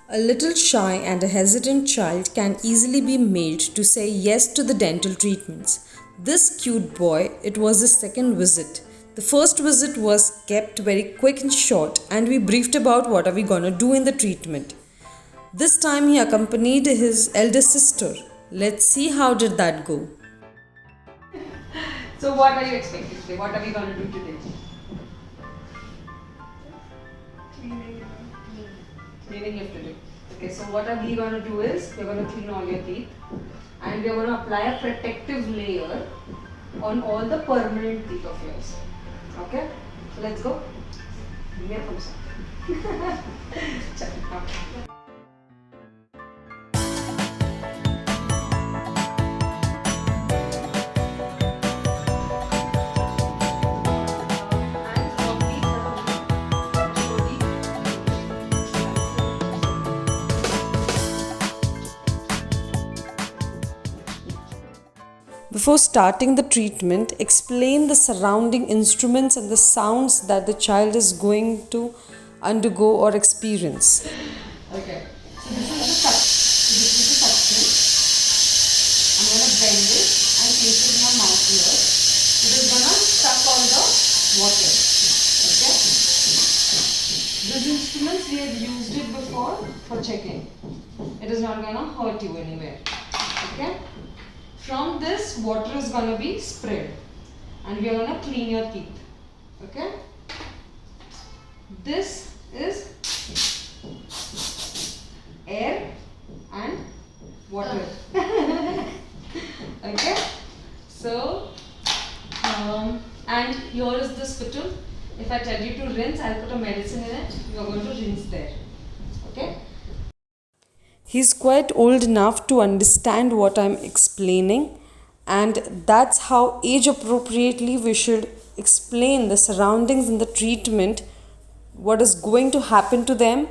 A little shy and a hesitant child can easily be made to say yes to the dental treatments. This cute boy, it was his second visit. The first visit was kept very quick and short, and we briefed about what are we gonna do in the treatment. This time he accompanied his elder sister. Let's see how did that go. So what are you expecting today? What are we going to do today? Cleaning you have to do. Okay, so what are we going to do is, we're going to clean all your teeth and we're going to apply a protective layer on all the permanent teeth of yours. Okay, so let's go. Give me a thumbs up. Okay. Before starting the treatment, explain the surrounding instruments and the sounds that the child is going to undergo or experience. Okay, so this is the suction. I'm going to bend it and place it in my mouth here. It is going to suck all the water. Okay. These instruments we have used it before for checking. It is not going to hurt you anywhere. Okay. From this, water is going to be sprayed and we are going to clean your teeth. Okay. This is air and water. Okay. So, and here is the spittle. If I tell you to rinse, I'll put a medicine in it. You are going to rinse there. Okay. He's quite old enough to understand what I'm explaining, and that's how age appropriately we should explain the surroundings and the treatment, what is going to happen to them,